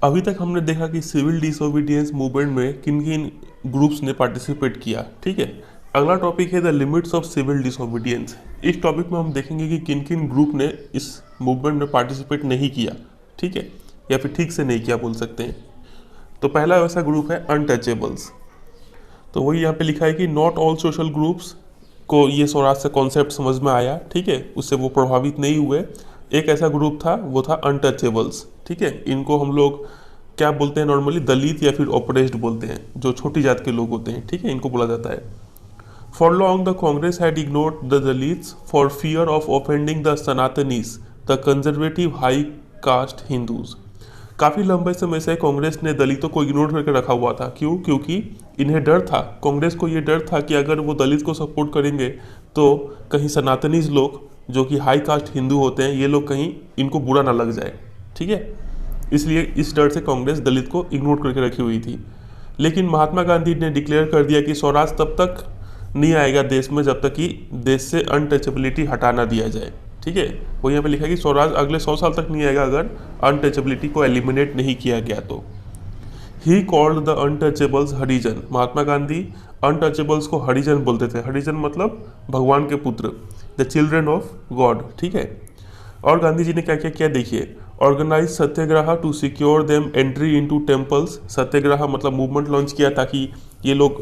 अभी तक हमने देखा कि सिविल डिसोबीडियंस मूवमेंट में किन किन ग्रुप्स ने पार्टिसिपेट किया, ठीक है। अगला टॉपिक है the limits of civil disobedience. इस टॉपिक में हम देखेंगे कि किन किन ग्रुप ने इस मूवमेंट में पार्टिसिपेट नहीं किया, ठीक है, या फिर ठीक से नहीं किया बोल सकते हैं। तो पहला वैसा ग्रुप है अनटचेबल्स। तो वही यहाँ पे लिखा है कि नॉट ऑल सोशल ग्रुप्स को ये स्वराज से कॉन्सेप्ट समझ में आया, ठीक है, उससे वो प्रभावित नहीं हुए। एक ऐसा ग्रुप था, वो था अनटचेबल्स, ठीक है। इनको हम लोग क्या बोलते हैं नॉर्मली, दलित या फिर ऑपरेस्ड बोलते हैं, जो छोटी जात के लोग होते हैं, ठीक है, इनको बोला जाता है। For long the Congress had ignored the Dalits for fear of offending the Sanatanis the conservative high caste Hindus. काफ़ी लंबे समय से कांग्रेस ने दलितों को इग्नोर करके रखा हुआ था। क्यों? क्योंकि इन्हें डर था, कांग्रेस को ये डर था कि अगर वो दलित को सपोर्ट करेंगे तो कहीं सनातनीज लोग जो कि हाई कास्ट हिंदू होते हैं, ये लोग कहीं इनको बुरा ना लग जाए, ठीक है। इसलिए इस डर से कांग्रेस दलित को इग्नोर करके रखी हुई थी। लेकिन महात्मा गांधी ने डिक्लेयर कर दिया कि स्वराज तब तक नहीं आएगा देश में जब तक कि देश से अनटचेबिलिटी हटा ना दिया जाए, ठीक है। वो यहाँ पे लिखा है कि स्वराज अगले 100 साल तक नहीं आएगा अगर अनटचेबिलिटी को एलिमिनेट नहीं किया गया तो। He called the untouchables Harijan. Mahatma Gandhi untouchables को हरिजन बोलते थे। हरिजन मतलब भगवान के पुत्र, द चिल्ड्रन ऑफ गॉड, ठीक है। और गांधी जी ने क्या क्या किया देखिए, organise satyagraha to secure them entry into temples. Satyagraha मतलब मूवमेंट लॉन्च किया ताकि ये लोग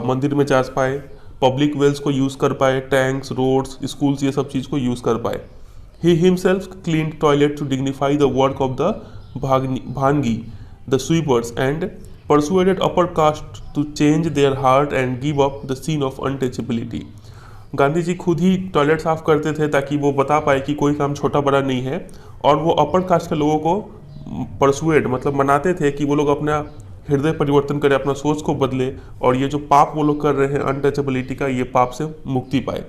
मंदिर में जा पाए, पब्लिक वेल्स को यूज़ कर पाए, टैंक्स, रोड्स, स्कूल्स, ये सब चीज़ को यूज़ कर पाए। He himself clean toilet to dignify the work of the Bhangi, the sweepers, and persuaded upper caste to change their heart and give up the scene of untouchability। Gandhi ji खुद ही toilet साफ करते थे ताकि वो बता पाए कि कोई काम छोटा बड़ा नहीं है, और वो अपर कास्ट के लोगों को परसुएड मतलब मनाते थे कि वो लोग अपना हृदय परिवर्तन करें, अपना सोच को बदले, और ये जो पाप वो लोग कर रहे हैं अनटचेबिलिटी का, ये पाप से मुक्ति पाए,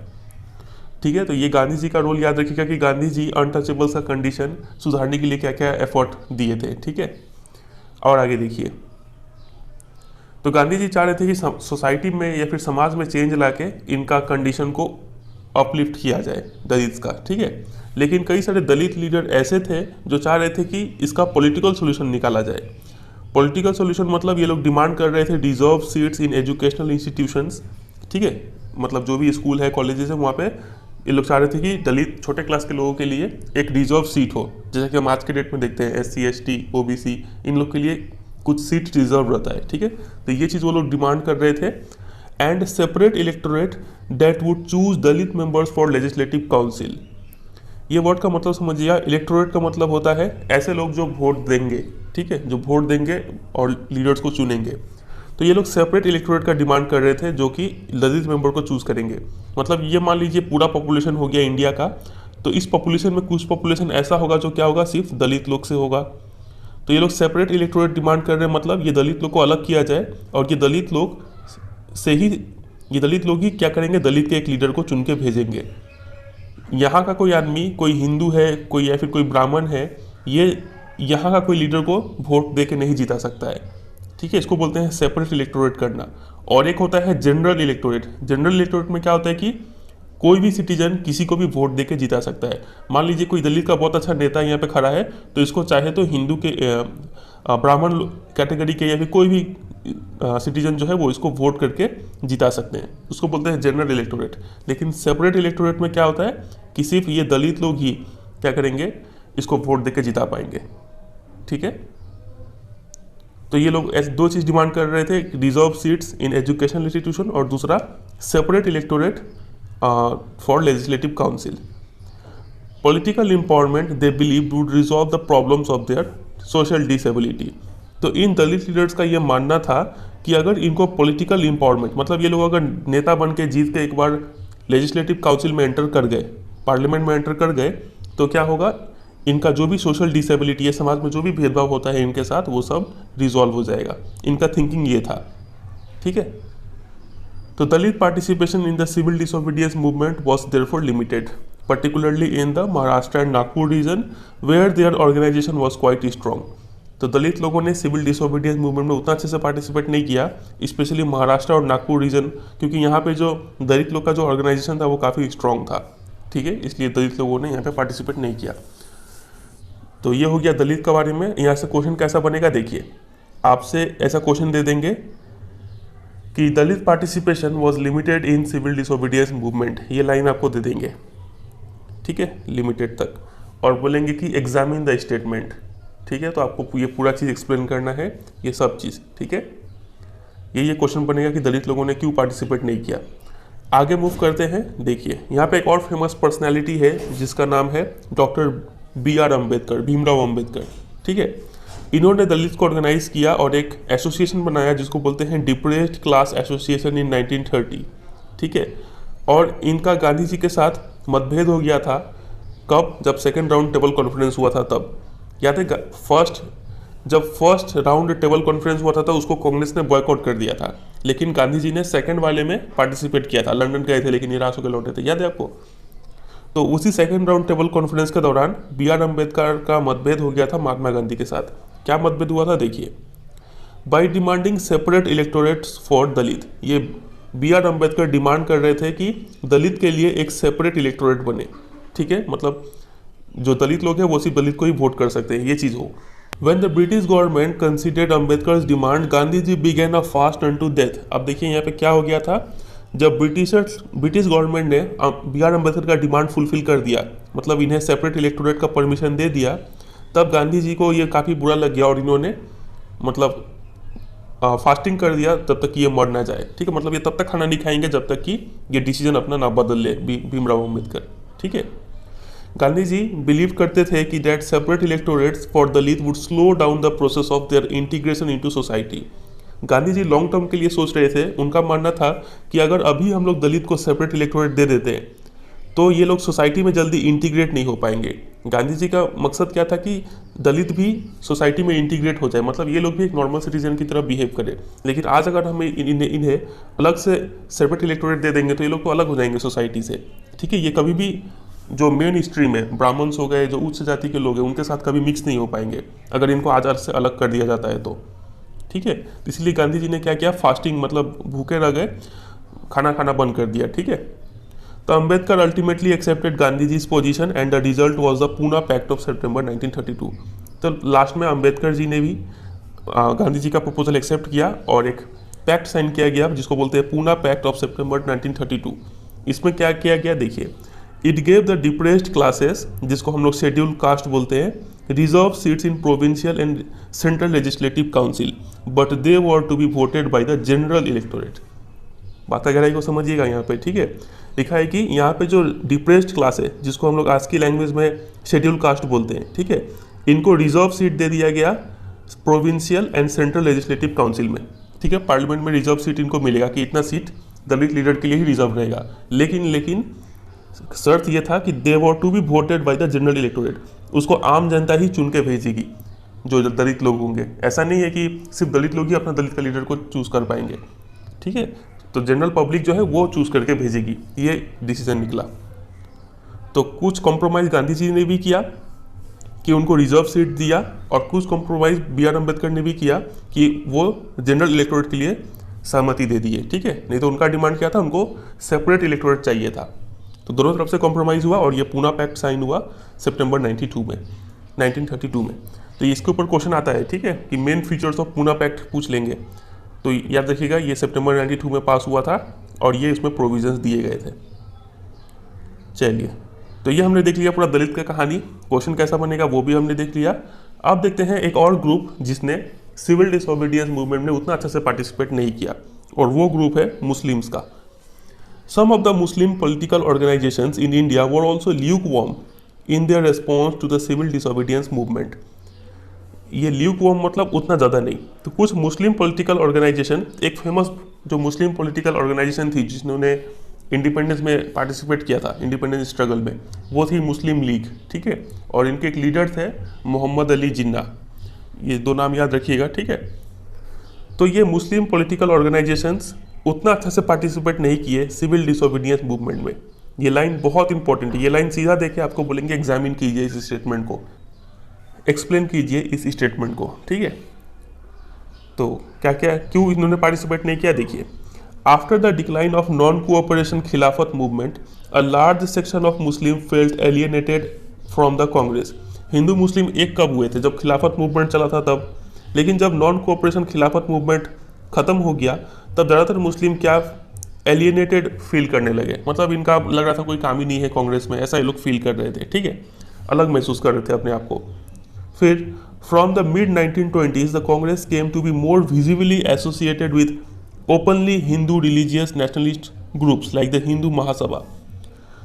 ठीक है। तो ये गांधी जी का रोल याद रखिएगा कि गांधी जी अनटचेबल्स का कंडीशन सुधारने के लिए क्या क्या एफर्ट दिए थे, ठीक है। और आगे देखिए, तो गांधी जी चाह रहे थे कि सोसाइटी में या फिर समाज में चेंज लाके इनका कंडीशन को अपलिफ्ट किया जाए दलित का, ठीक है। लेकिन कई सारे दलित लीडर ऐसे थे जो चाह रहे थे कि इसका पॉलिटिकल सोल्यूशन निकाला जाए। पॉलिटिकल सोल्यूशन मतलब ये लोग डिमांड कर रहे थे deserve seats in educational institutions, ठीक है, मतलब जो भी स्कूल है, कॉलेजेस है, वहाँ पे ये लोग चाह रहे थे कि दलित छोटे क्लास के लोगों के लिए एक रिजर्व सीट हो, जैसा कि हम आज के डेट में देखते हैं SC ST OBC, इन लोग के लिए कुछ सीट रिजर्व रहता है, ठीक है। तो ये चीज़ वो लोग डिमांड कर रहे थे। And separate electorate that would choose Dalit members for legislative council. ये वर्ड का मतलब समझिए, इलेक्टोरेट का मतलब होता है ऐसे लोग जो वोट देंगे, ठीक है, जो वोट देंगे और लीडर्स को चुनेंगे। तो ये लोग सेपरेट इलेक्टोरेट का डिमांड कर रहे थे जो कि दलित मेंबर को चूज करेंगे। मतलब ये मान लीजिए पूरा पॉपुलेशन हो गया इंडिया का, तो इस पॉपुलेशन में कुछ पॉपुलेशन ऐसा होगा जो क्या होगा, सिर्फ दलित लोग से होगा। तो ये लोग सेपरेट इलेक्टोरेट डिमांड कर रहे हैं, मतलब ये दलित लोग को अलग किया जाए, और ये दलित लोग ही क्या करेंगे, दलित के एक लीडर को चुन के भेजेंगे। यहाँ का कोई आदमी, कोई हिंदू है, कोई या फिर कोई ब्राह्मण है, ये यहाँ का कोई लीडर को वोट दे के नहीं जिता सकता है, ठीक है। इसको बोलते हैं सेपरेट इलेक्टोरेट करना। और एक होता है जनरल इलेक्टोरेट। जनरल इलेक्टोरेट में क्या होता है कि कोई भी सिटीजन किसी को भी वोट देके जिता सकता है। मान लीजिए कोई दलित का बहुत अच्छा नेता यहाँ पे खड़ा है, तो इसको चाहे तो हिंदू के ब्राह्मण कैटेगरी के या फिर कोई भी सिटीजन जो है वो इसको वोट करके जिता सकते हैं, उसको बोलते हैं जनरल इलेक्टोरेट। लेकिन सेपरेट इलेक्टोरेट में क्या होता है कि सिर्फ ये दलित लोग ही क्या करेंगे, इसको वोट देके जिता पाएंगे, ठीक है। तो ये लोग ऐसे दो चीज़ डिमांड कर रहे थे, reserve seats in educational institution, और दूसरा separate electorate for legislative council। Political empowerment they believed would resolve the problems of their social disability। तो इन दलित लीडर्स का ये मानना था कि अगर इनको पॉलिटिकल एम्पावरमेंट, मतलब ये लोग अगर नेता बन के जीत के एक बार लेजिस्लेटिव काउंसिल में एंटर कर गए, पार्लियामेंट में एंटर कर गए, तो क्या होगा, इनका जो भी सोशल डिसेबिलिटी है, समाज में जो भी भेदभाव होता है इनके साथ, वो सब रिजॉल्व हो जाएगा। इनका थिंकिंग ये था, ठीक है। तो Dalit participation in the civil disobedience movement was therefore limited, particularly in the Maharashtra and Nagpur region where their organization was quite strong। तो दलित लोगों ने सिविल डिसोबीडियंस मूवमेंट में उतना अच्छे से पार्टिसिपेट नहीं किया, स्पेशली महाराष्ट्र और नागपुर रीजन, क्योंकि यहाँ पे जो दलित लोग का जो ऑर्गेनाइजेशन था वो काफ़ी स्ट्रॉन्ग था, ठीक है, इसलिए दलित लोगों ने यहाँ पे पार्टिसिपेट नहीं किया। तो ये हो गया दलित के बारे में। यहाँ से क्वेश्चन कैसा बनेगा देखिए, आपसे ऐसा क्वेश्चन दे देंगे कि Dalit participation was limited in civil disobedience movement, ये लाइन आपको दे देंगे, ठीक है, लिमिटेड तक, और बोलेंगे कि एग्जामिन द स्टेटमेंट, ठीक है। तो आपको ये पूरा चीज़ एक्सप्लेन करना है, ये सब चीज़, ठीक है। ये क्वेश्चन बनेगा कि दलित लोगों ने क्यों पार्टिसिपेट नहीं किया। आगे मूव करते हैं। देखिए यहाँ पे एक और फेमस पर्सनैलिटी है जिसका नाम है डॉक्टर BR अम्बेडकर, भीमराव अम्बेडकर, ठीक है। इन्होंने दलित को ऑर्गेनाइज किया और एक एसोसिएशन बनाया जिसको बोलते हैं डिप्रेस्ड क्लास एसोसिएशन इन 1930, ठीक है। और इनका गांधी जी के साथ मतभेद हो गया था, कब? जब सेकेंड राउंड टेबल कॉन्फ्रेंस हुआ था तब। याद है जब फर्स्ट राउंड टेबल कॉन्फ्रेंस हुआ था उसको कांग्रेस ने बॉयकॉट कर दिया था, लेकिन गांधी जी ने सेकंड वाले में पार्टिसिपेट किया था। लंदन गए थे लेकिन निराश होकर लौटे थे, याद है आपको। तो उसी सेकंड राउंड टेबल कॉन्फ्रेंस के दौरान BR अम्बेडकर का मतभेद हो गया था महात्मा गांधी के साथ। क्या मतभेद हुआ था देखिए, by demanding separate electorates for Dalit, ये BR अम्बेडकर डिमांड कर रहे थे कि दलित के लिए एक सेपरेट इलेक्टोरेट बने, ठीक है। मतलब जो दलित लोग हैं वो सिर्फ दलित को ही वोट कर सकते हैं, ये चीज़ हो। When the British government considered Ambedkar's demand, Gandhi ji began a fast unto death। अब देखिए यहाँ पे क्या हो गया था, जब ब्रिटिश गवर्नमेंट ने BR अम्बेडकर का डिमांड फुलफिल कर दिया, मतलब इन्हें सेपरेट इलेक्टोरेट का परमिशन दे दिया, तब गांधी जी को ये काफ़ी बुरा लग गया और इन्होंने मतलब फास्टिंग कर दिया तब तक कि ये मर ना जाए, ठीक है। मतलब ये तब तक खाना नहीं खाएंगे जब तक कि ये डिसीजन अपना ना बदल ले भीमराव अम्बेडकर, ठीक है। गांधी जी बिलीव करते थे कि that separate electorates for Dalit would slow down the process of their integration into society. Gandhi ji long term के लिए सोच रहे थे, उनका मानना था कि अगर अभी हम लोग दलित को सेपरेट इलेक्टोरेट दे देते तो ये लोग सोसाइटी में जल्दी इंटीग्रेट नहीं हो पाएंगे। गांधी जी का मकसद क्या था कि दलित भी सोसाइटी में इंटीग्रेट हो जाए, मतलब ये लोग भी एक नॉर्मल सिटीजन की तरह बिहेव करें। लेकिन आज अगर हम इन्हें अलग से सेपरेट इलेक्टोरेट दे देंगे तो ये लोग तो अलग हो जाएंगे सोसाइटी से, ठीक है। ये कभी भी जो मेन स्ट्रीम है, ब्राह्मण्स हो गए, जो उच्च जाति के लोग हैं, उनके साथ कभी मिक्स नहीं हो पाएंगे अगर इनको आचार से अलग कर दिया जाता है तो, ठीक है। इसलिए गांधी जी ने क्या किया, फास्टिंग मतलब भूखे रह गए, खाना खाना बंद कर दिया, ठीक है। तो Ambedkar ultimately accepted Gandhi ji position and the result was the Poona pact of September 1932। तो लास्ट में अम्बेडकर जी ने भी गांधी जी का प्रपोजल एक्सेप्ट किया और एक पैक्ट साइन किया गया जिसको बोलते हैं पूना पैक्ट ऑफ सितंबर 1932। इसमें क्या किया गया देखिए, it gave the depressed classes, जिसको हम लोग शेड्यूल कास्ट बोलते हैं, reserve seats in provincial and central legislative council, but they were to be voted by the general electorate. बात गहराई को समझिएगा यहाँ पे, ठीक है। लिखा है कि यहाँ पे जो डिप्रेस्ड क्लास है, जिसको हम लोग आज की लैंग्वेज में शेड्यूल कास्ट बोलते हैं, ठीक है, इनको रिजर्व सीट दे दिया गया provincial and central legislative council में, ठीक है। पार्लियामेंट में रिजर्व सीट इनको मिलेगा कि इतना सीट दलित लीडर के लिए ही रिजर्व रहेगा, लेकिन शर्त यह था कि they were to be voted by the general electorate, उसको आम जनता ही चुन के भेजेगी जो दलित लोग होंगे। ऐसा नहीं है कि सिर्फ दलित लोग ही अपना दलित का लीडर को चूज कर पाएंगे, ठीक है। तो जनरल पब्लिक जो है वो चूज करके भेजेगी, ये डिसीजन निकला। तो कुछ कॉम्प्रोमाइज गांधी जी ने भी किया कि उनको रिजर्व सीट दिया, और कुछ कॉम्प्रोमाइज BR अम्बेडकर ने भी किया कि वो जनरल इलेक्टोरेट के लिए सहमति दे दिए, ठीक है। नहीं तो उनका डिमांड क्या था, उनको सेपरेट इलेक्टोरेट चाहिए था। तो दोनों तरफ से कॉम्प्रोमाइज़ हुआ और ये पूना पैक्ट साइन हुआ सितंबर 1932 में। तो इसके ऊपर क्वेश्चन आता है, ठीक है, कि main features of Poona pact पूछ लेंगे। तो याद रखिएगा ये सितंबर 1992 में पास हुआ था और ये इसमें प्रोविजंस दिए गए थे। चलिए, तो ये हमने देख लिया पूरा दलित का कहानी। क्वेश्चन कैसा बनेगा वो भी हमने देख लिया। अब देखते हैं एक और ग्रुप जिसने सिविल डिसोबीडियंस मूवमेंट में उतना अच्छे से पार्टिसिपेट नहीं किया, और वो ग्रुप है मुस्लिम्स का। Some of the Muslim political organizations in India were also lukewarm in their response to the civil disobedience movement. ये lukewarm मतलब उतना ज़्यादा नहीं। तो कुछ मुस्लिम पॉलिटिकल ऑर्गेनाइजेशन, एक फेमस जो मुस्लिम पॉलिटिकल ऑर्गेनाइजेशन थी जिन्होंने इंडिपेंडेंस में पार्टिसिपेट किया था, इंडिपेंडेंस स्ट्रगल में, वो थी मुस्लिम लीग, ठीक है। और इनके एक लीडर थे मोहम्मद अली जिन्ना, ये दो नाम याद रखिएगा, ठीक है। तो ये मुस्लिम पॉलिटिकल ऑर्गेनाइजेशंस उतना अच्छा से पार्टिसिपेट नहीं किए सिविल डिसोबीडियंस मूवमेंट में। ये लाइन बहुत इंपॉर्टेंट है, ये लाइन सीधा देके आपको बोलेंगे एग्जामिन कीजिए इस स्टेटमेंट को, एक्सप्लेन कीजिए इस स्टेटमेंट को, ठीक है। तो क्या क्या क्यों इन्होंने पार्टिसिपेट नहीं किया देखिए। After the decline of non cooperation Khilafat movement, a large section of Muslim felt alienated from the Congress, Hindu Muslim एक कब हुए थे, जब खिलाफत मूवमेंट चला था तब। लेकिन जब नॉन कोऑपरेशन खिलाफत मूवमेंट ख़त्म हो गया तब ज़्यादातर मुस्लिम क्या एलियनेटेड फील करने लगे, मतलब इनका लग रहा था कोई काम ही नहीं है कांग्रेस में, ऐसा ये लोग फील कर रहे थे, ठीक है, अलग महसूस कर रहे थे अपने आप को। फिर from the mid 1920s the Congress came to be more visibly associated with openly Hindu religious nationalist groups like the Hindu Mahasabha.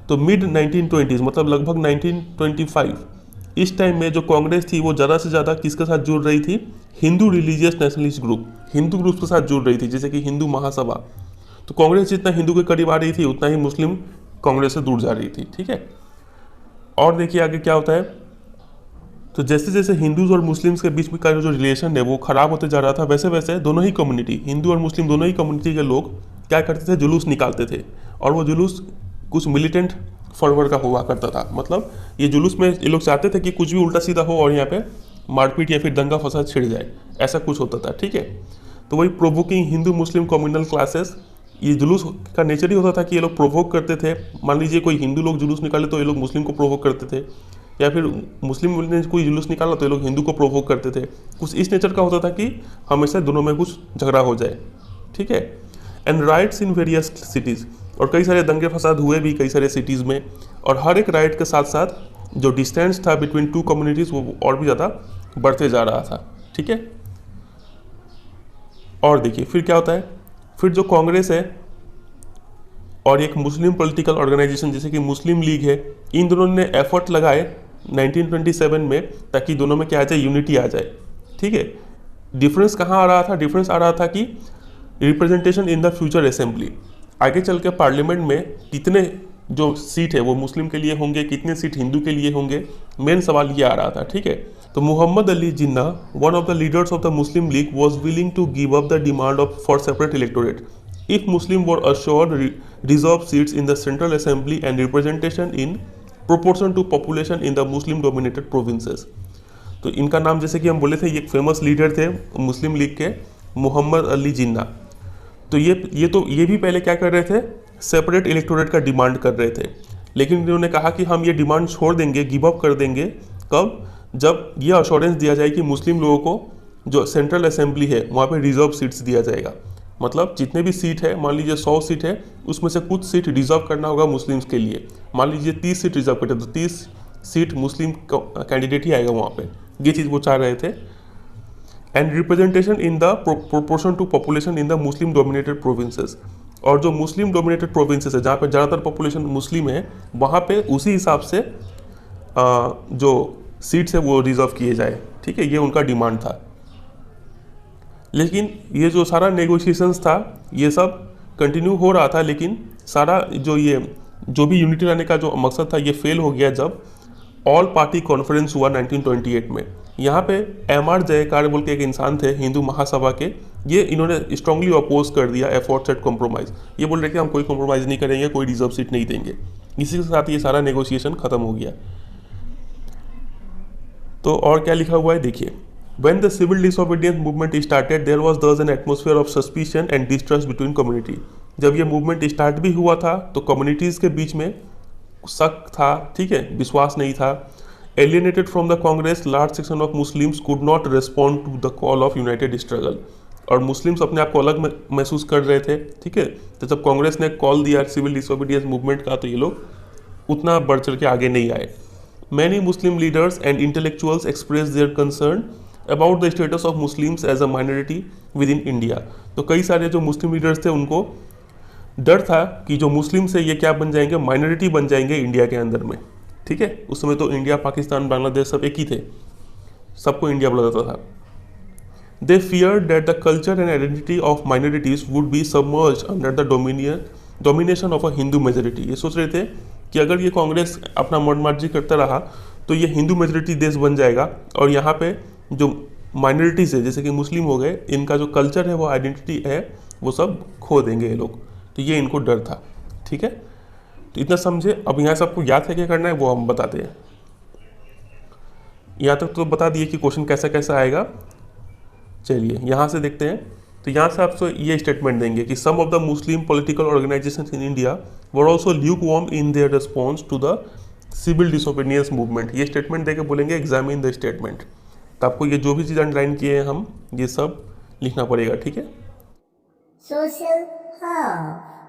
तो मिड 1920s मतलब लगभग 1925 इस टाइम में जो कांग्रेस थी वो ज़्यादा से ज़्यादा किसके साथ जुड़ रही थी, Hindu religious nationalist group, Hindu group के साथ जुड़ रही थी, जैसे कि हिंदू महासभा। तो कांग्रेस जितना हिंदू के करीब आ रही थी उतना ही मुस्लिम कांग्रेस से दूर जा रही थी, ठीक है। और देखिए आगे क्या होता है, तो जैसे जैसे हिंदूज और मुस्लिम्स के बीच में का जो रिलेशन है वो खराब होते जा रहा था, वैसे वैसे दोनों ही कम्युनिटी, हिंदू और मुस्लिम दोनों ही कम्युनिटी के लोग क्या करते थे, जुलूस निकालते थे। और वो जुलूस कुछ मिलिटेंट फॉरवर्ड का हुआ करता था, मतलब ये जुलूस में ये लोग चाहते थे कि कुछ भी उल्टा सीधा हो और यहाँ पे मारपीट या फिर दंगा फसाद छिड़ जाए, ऐसा कुछ होता था, ठीक है। तो वही प्रोवोकिंग हिंदू मुस्लिम कम्युनल क्लासेस, ये जुलूस का नेचर ही होता था कि ये लोग प्रोवोक करते थे। मान लीजिए कोई हिंदू लोग जुलूस निकाले तो ये लोग मुस्लिम को प्रोवोक करते थे, या फिर मुस्लिम ने कोई जुलूस निकाला तो ये लोग हिंदू को प्रोवोक करते थे। कुछ इस नेचर का होता था कि हमेशा दोनों में कुछ झगड़ा हो जाए, ठीक है। And rights in various cities, और कई सारे दंगे फसाद हुए भी कई सारे सिटीज़ में, और हर एक राइट के साथ साथ जो डिस्टेंस था बिटवीन टू कम्युनिटीज़ वो और भी ज़्यादा बढ़ते जा रहा था, ठीक है। और देखिए फिर क्या होता है, फिर जो कांग्रेस है और एक मुस्लिम पॉलिटिकल ऑर्गेनाइजेशन जैसे कि मुस्लिम लीग है, इन दोनों ने एफर्ट लगाए 1927 में ताकि दोनों में क्या आ जाए, यूनिटी आ जाए, ठीक है। डिफरेंस कहाँ आ रहा था, डिफरेंस आ रहा था कि representation in the future assembly, आगे चल के पार्लियामेंट में कितने जो सीट है वो मुस्लिम के लिए होंगे, कितने सीट हिंदू के लिए होंगे, मेन सवाल ये आ रहा था, ठीक है। तो Mohammad Ali Jinnah, one of the leaders of the Muslim League, was willing to give up the demand of for separate electorate if Muslim were assured reserved seats in the Central Assembly and representation in proportion to population in the Muslim dominated provinces। तो इनका नाम जैसे कि हम बोले थे, ये एक फेमस लीडर थे मुस्लिम लीग के, मोहम्मद अली जिन्ना। तो ये भी पहले क्या कर रहे थे, सेपरेट इलेक्टोरेट का डिमांड कर रहे थे, लेकिन इन्होंने कहा कि हम ये डिमांड छोड़ देंगे, गिव अप कर देंगे, कब, जब ये अश्योरेंस दिया जाए कि मुस्लिम लोगों को जो सेंट्रल असेंबली है वहाँ पे रिजर्व सीट्स दिया जाएगा। मतलब जितने भी सीट है, मान लीजिए 100 सीट है, उसमें से कुछ सीट रिजर्व करना होगा मुस्लिम्स के लिए। मान लीजिए 30 सीट रिजर्व करते तो 30 सीट मुस्लिम कैंडिडेट ही आएगा वहाँ पे, ये चीज़ वो चाह रहे थे। And representation in the proportion to population in the Muslim dominated provinces, और जो मुस्लिम डोमिनेटेड प्रोविंसेस है जहाँ पे ज़्यादातर पॉपुलेशन मुस्लिम है वहाँ पे उसी हिसाब से जो सीट्स है वो रिजर्व किए जाए, ठीक है, ये उनका डिमांड था। लेकिन ये जो सारा नेगोशिएशंस था ये सब कंटिन्यू हो रहा था, लेकिन सारा जो भी यूनिटी लाने का जो मकसद था ये फेल हो गया जब ऑल पार्टी कॉन्फ्रेंस हुआ 1928 में। यहाँ पे MR जयकार बोल के एक इंसान थे हिंदू महासभा के, ये इन्होंने स्ट्रांगली अपोज कर दिया एफर्ट्स एट कॉम्प्रोमाइज़। ये बोल रहे कि हम कोई कॉम्प्रोमाइज़ नहीं करेंगे, कोई रिजर्व सीट नहीं देंगे। इसी के साथ ये सारा नेगोशिएशन खत्म हो गया। तो और क्या लिखा हुआ है देखिए, When the civil disobedience movement started, there was thus an atmosphere of suspicion and distrust between community। जब ये मूवमेंट स्टार्ट भी हुआ था तो कम्युनिटीज़ के बीच में शक था, ठीक है, विश्वास नहीं था। Alienated from the Congress, large section of Muslims could not respond to the call of united struggle। और मुस्लिम्स अपने आप को अलग महसूस कर रहे थे, ठीक है। तो जब कांग्रेस ने कॉल दिया सिविल डिसोबीडियंस मूवमेंट का तो ये लोग उतना बढ़ चढ़ के आगे नहीं आए। Many Muslim leaders and intellectuals expressed their concern about the status of Muslims as a minority within India. तो कई सारे जो मुस्लिम लीडर्स थे उनको डर था कि जो मुस्लिम्स है ये क्या बन जाएंगे, माइनॉरिटी बन जाएंगे इंडिया के अंदर में, ठीक है। उस समय तो इंडिया, पाकिस्तान, बांग्लादेश सब एक ही थे, सबको इंडिया बोला जाता था। दे fear that the culture and identity of minorities would be submerge under the domination of a Hindu majority. ये सोच रहे थे कि अगर ये कांग्रेस अपना मनमर्जी करता रहा तो ये हिंदू मेजोरिटी देश बन जाएगा और यहाँ पे जो माइनॉरिटीज़ है जैसे कि मुस्लिम हो गए, इनका जो कल्चर है वो आइडेंटिटी है वो सब खो देंगे ये लोग। तो ये इनको डर था, ठीक है। तो इतना समझे। अब यहाँ से आपको याद है क्या करना है वो हम बताते हैं। यहाँ तक तो बता दिए कि क्वेश्चन कैसा कैसा आएगा। चलिए यहाँ से देखते हैं। तो यहाँ से आपसे ये स्टेटमेंट देंगे कि some of the Muslim political organisation in India were also lukewarm in their response to the civil disobedience movement. ये स्टेटमेंट देके बोलेंगे एग्जामिन द स्टेटमेंट। तो आपको ये जो भी चीज़ अंडरलाइन किए हैं हम, ये सब लिखना पड़ेगा, ठीक है। Social Hub.